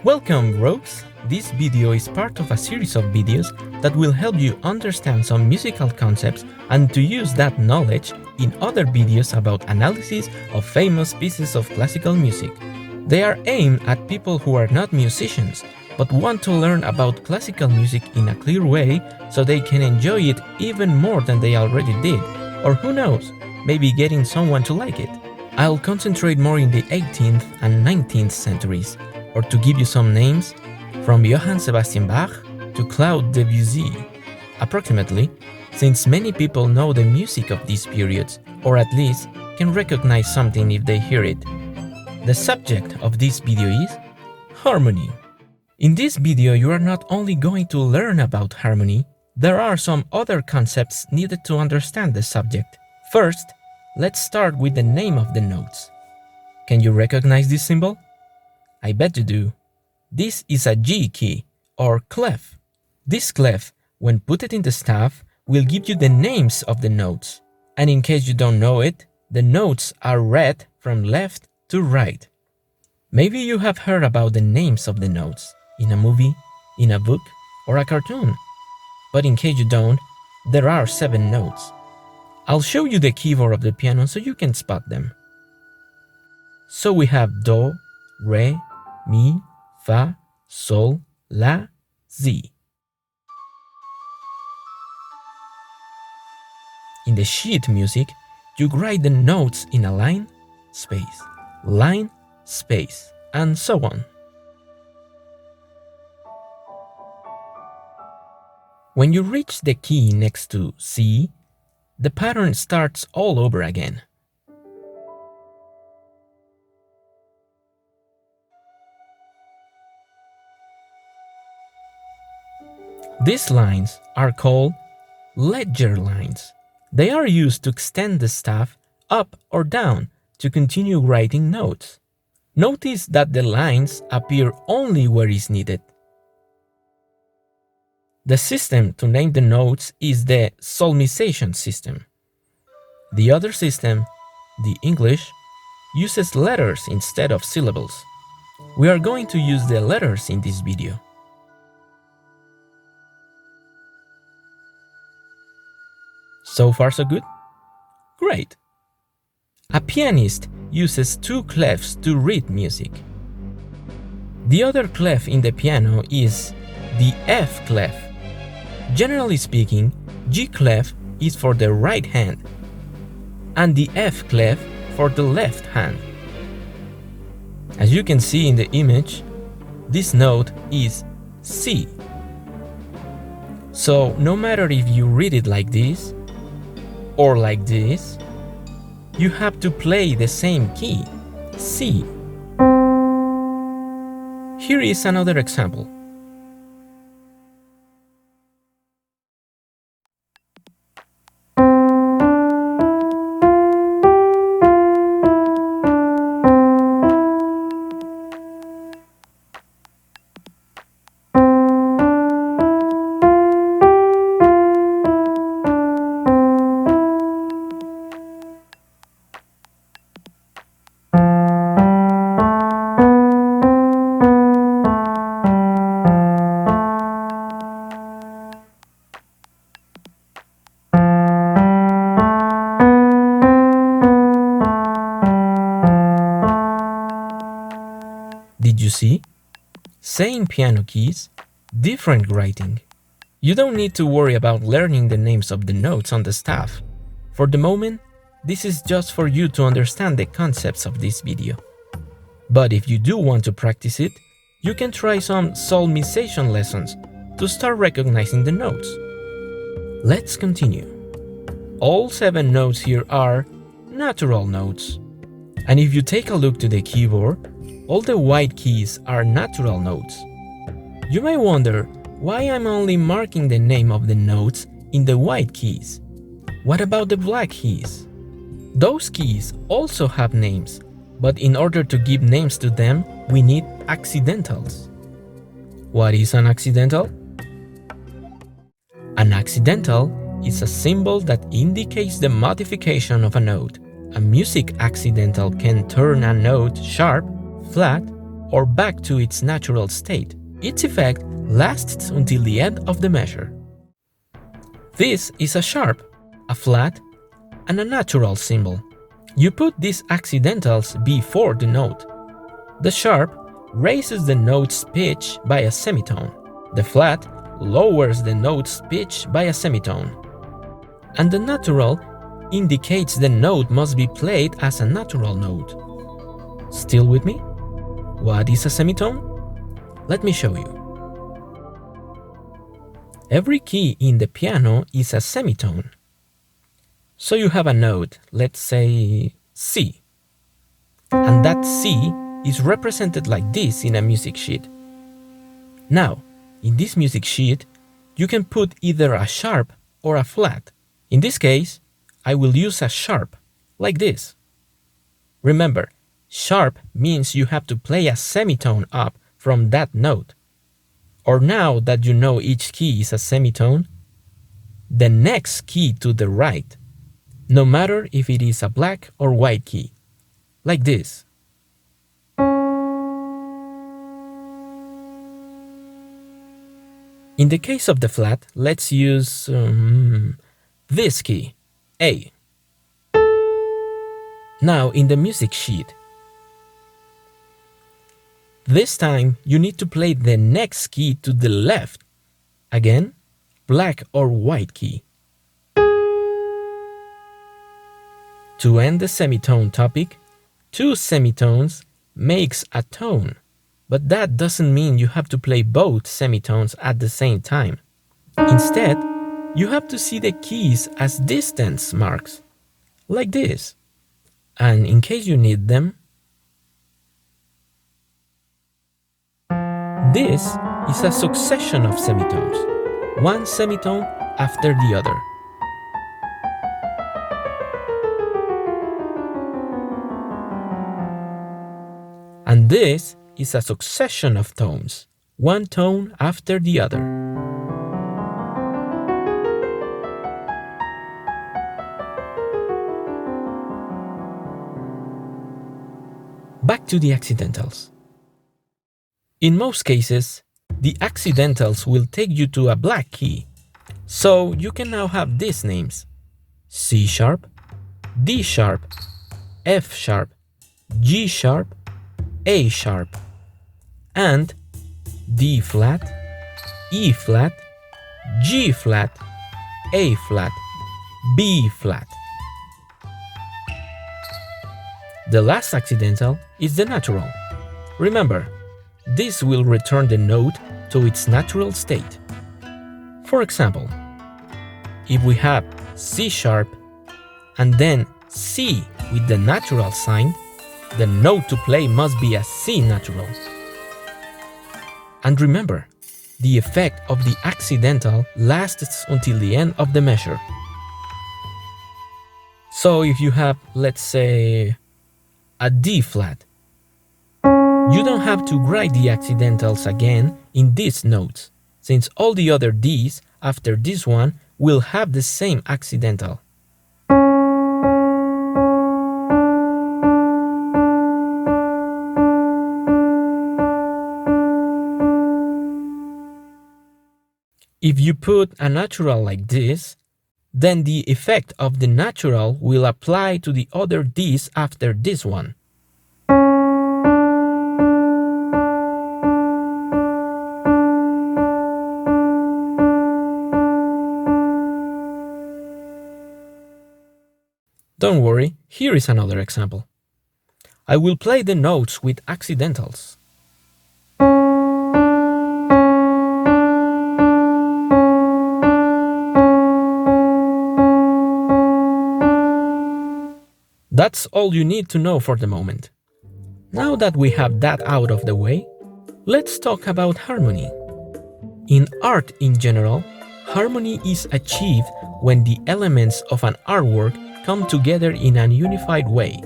Welcome, Rogues! This video is part of a series of videos that will help you understand some musical concepts and to use that knowledge in other videos about analysis of famous pieces of classical music. They are aimed at people who are not musicians, but want to learn about classical music in a clear way so they can enjoy it even more than they already did, or who knows, maybe getting someone to like it. I'll concentrate more in the 18th and 19th centuries, or to give you some names, from Johann Sebastian Bach to Claude Debussy, approximately, since many people know the music of these periods, or at least can recognize something if they hear it. The subject of this video is harmony. In this video, you are not only going to learn about harmony, there are some other concepts needed to understand the subject. First, let's start with the name of the notes. Can you recognize this symbol? I bet you do. This is a G key, or clef. This clef, when put in the staff, will give you the names of the notes. And in case you don't know it, the notes are read from left to right. Maybe you have heard about the names of the notes in a movie, in a book, or a cartoon. But in case you don't, there are 7 notes. I'll show you the keyboard of the piano so you can spot them. So we have Do, Re, Mi, Fa, Sol, La, Si. In the sheet music, you write the notes in a line, space, and so on. When you reach the key next to C, the pattern starts all over again. These lines are called ledger lines. They are used to extend the staff up or down to continue writing notes. Notice that the lines appear only where is needed. The system to name the notes is the solmization system. The other system, the English, uses letters instead of syllables. We are going to use the letters in this video. So far so good? Great! A pianist uses 2 clefs to read music. The other clef in the piano is the F clef. Generally speaking, G clef is for the right hand, and the F clef for the left hand. As you can see in the image, this note is C. So no matter if you read it like this, or like this, you have to play the same key, C. Here is another example. Did you see? Same piano keys, different writing. You don't need to worry about learning the names of the notes on the staff. For the moment, this is just for you to understand the concepts of this video. But if you do want to practice it, you can try some solmization lessons to start recognizing the notes. Let's continue. All 7 notes here are natural notes. And if you take a look to the keyboard, all the white keys are natural notes. You may wonder why I'm only marking the name of the notes in the white keys. What about the black keys? Those keys also have names, but in order to give names to them, we need accidentals. What is an accidental? An accidental is a symbol that indicates the modification of a note. A music accidental can turn a note sharp, flat, or back to its natural state. Its effect lasts until the end of the measure. This is a sharp, a flat, and a natural symbol. You put these accidentals before the note. The sharp raises the note's pitch by a semitone. The flat lowers the note's pitch by a semitone. And the natural indicates the note must be played as a natural note. Still with me? What is a semitone? Let me show you. Every key in the piano is a semitone. So you have a note, let's say C. And that C is represented like this in a music sheet. Now, in this music sheet, you can put either a sharp or a flat. In this case, I will use a sharp, like this. Remember, sharp means you have to play a semitone up from that note. Or now that you know each key is a semitone, the next key to the right, no matter if it is a black or white key, like this. In the case of the flat, let's use this key, A. Now in the music sheet, this time you need to play the next key to the left. Again, black or white key. To end the semitone topic, two semitones makes a tone, but that doesn't mean you have to play both semitones at the same time. Instead, you have to see the keys as distance marks, like this. And in case you need them, this is a succession of semitones, one semitone after the other. And this is a succession of tones, one tone after the other. Back to the accidentals. In most cases, the accidentals will take you to a black key, so you can now have these names: C sharp, D sharp, F sharp, G sharp, A sharp, and D flat, E flat, G flat, A flat, B flat. The last accidental is the natural. Remember, this will return the note to its natural state. For example, if we have C sharp and then C with the natural sign, the note to play must be a C natural. And remember, the effect of the accidental lasts until the end of the measure. So if you have, let's say, a D flat, you don't have to write the accidentals again in these notes, since all the other Ds after this one will have the same accidental. If you put a natural like this, then the effect of the natural will apply to the other Ds after this one. Don't worry, here is another example. I will play the notes with accidentals. That's all you need to know for the moment. Now that we have that out of the way, let's talk about harmony. In art in general, harmony is achieved when the elements of an artwork come together in a unified way.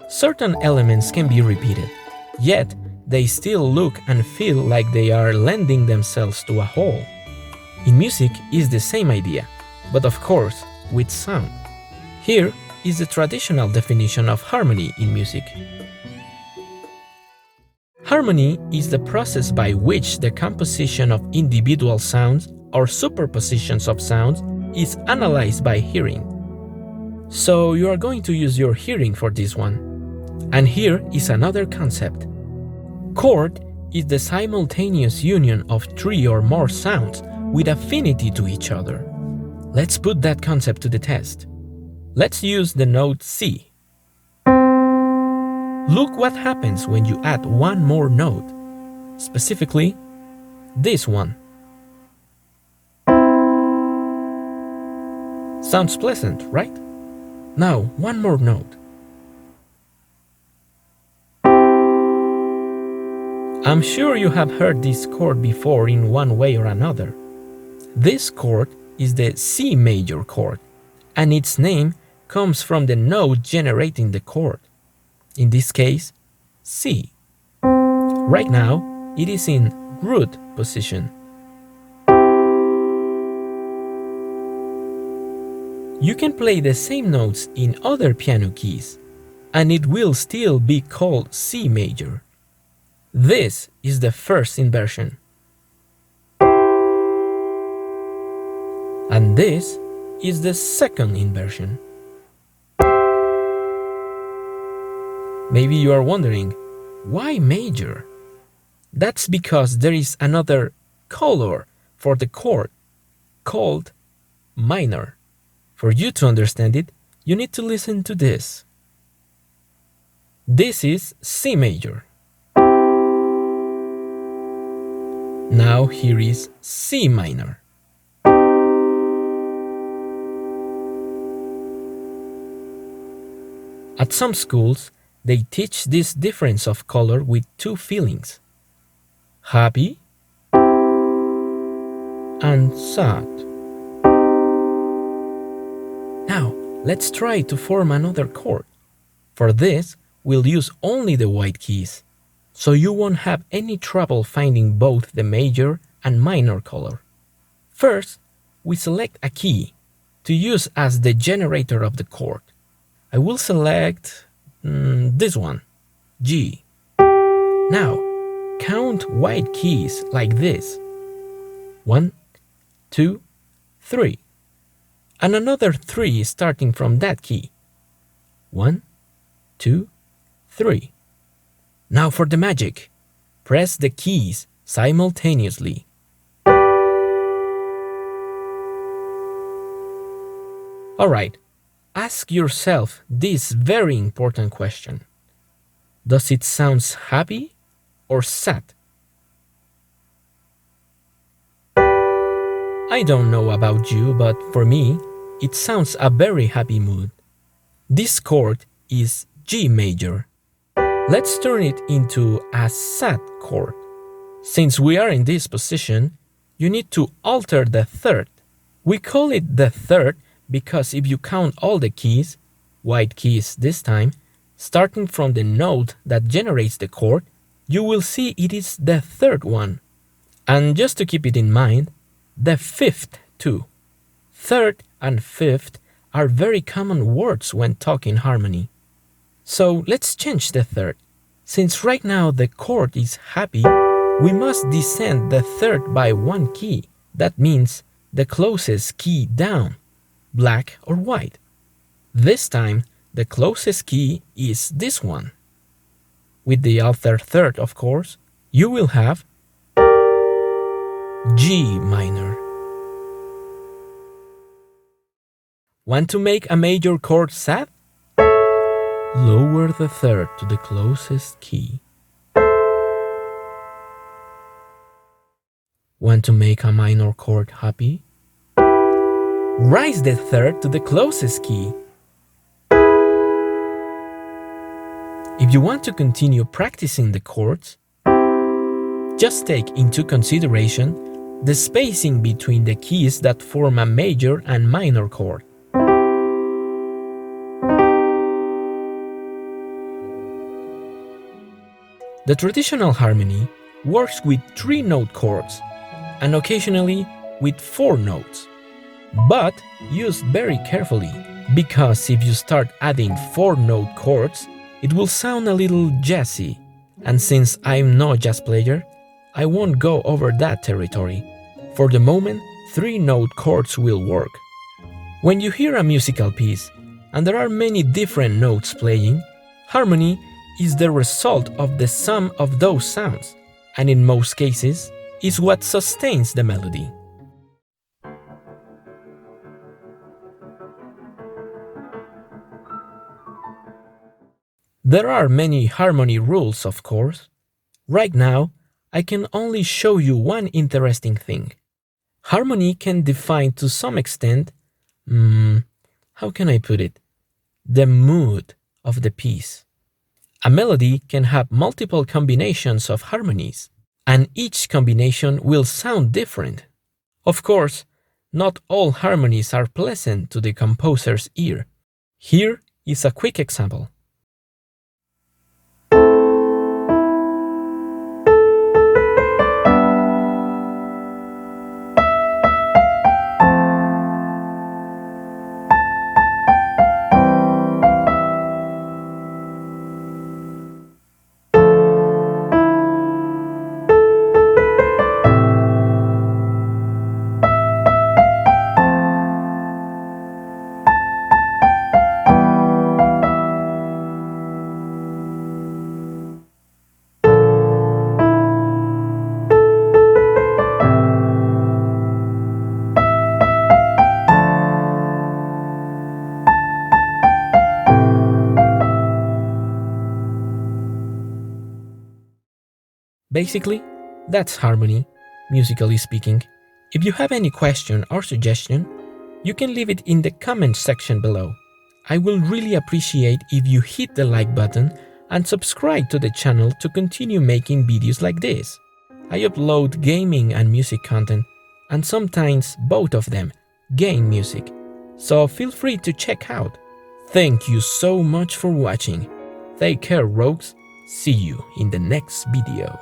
Certain elements can be repeated, yet they still look and feel like they are lending themselves to a whole. In music is the same idea, but of course with sound. Here is the traditional definition of harmony in music. Harmony is the process by which the composition of individual sounds or superpositions of sounds is analyzed by hearing. So you are going to use your hearing for this one. And here is another concept. Chord is the simultaneous union of three or more sounds with affinity to each other. Let's put that concept to the test. Let's use the note C. Look what happens when you add one more note, specifically this one. Sounds pleasant, right? Now, one more note. I'm sure you have heard this chord before in one way or another. This chord is the C major chord, and its name comes from the note generating the chord. In this case, C. Right now, it is in root position. You can play the same notes in other piano keys, and it will still be called C major. This is the first inversion. And this is the second inversion. Maybe you are wondering, why major? That's because there is another color for the chord called minor. For you to understand it, you need to listen to this. This is C major. Now here is C minor. At some schools, they teach this difference of color with two feelings: happy and sad. Now, let's try to form another chord. For this, we'll use only the white keys, so you won't have any trouble finding both the major and minor color. First, we select a key to use as the generator of the chord. I will select this one, G. Now, count white keys like this. 1, 2, 3. And another 3 starting from that key. 1, 2, 3. Now for the magic. Press the keys simultaneously. Alright, ask yourself this very important question. Does it sound happy or sad? I don't know about you, but for me, it sounds a very happy mood. This chord is G major. Let's turn it into a sad chord. Since we are in this position, you need to alter the third. We call it the third because if you count all the keys, white keys this time, starting from the note that generates the chord, you will see it is the third one. And just to keep it in mind, the fifth too. Third and fifth are very common words when talking harmony. So let's change the third. Since right now the chord is happy, we must descend the third by one key. That means the closest key down, black or white. This time, the closest key is this one. With the altered third, of course, you will have G minor. Want to make a major chord sad? Lower the third to the closest key. Want to make a minor chord happy? Raise the third to the closest key. If you want to continue practicing the chords, just take into consideration the spacing between the keys that form a major and minor chord. The traditional harmony works with 3-note chords and occasionally with 4 notes. But use very carefully, because if you start adding 4-note chords, it will sound a little jazzy And since I'm no jazz player, I won't go over that territory. For the moment, 3-note chords will work. When you hear a musical piece, and there are many different notes playing, harmony is the result of the sum of those sounds, and in most cases, is what sustains the melody. There are many harmony rules, of course. Right now, I can only show you one interesting thing. Harmony can define to some extent, how can I put it? The mood of the piece. A melody can have multiple combinations of harmonies, and each combination will sound different. Of course, not all harmonies are pleasant to the composer's ear. Here is a quick example. Basically, that's harmony, musically speaking. If you have any question or suggestion, you can leave it in the comment section below. I will really appreciate if you hit the like button and subscribe to the channel to continue making videos like this. I upload gaming and music content, and sometimes both of them, game music, so feel free to check out. Thank you so much for watching. Take care, rogues. See you in the next video.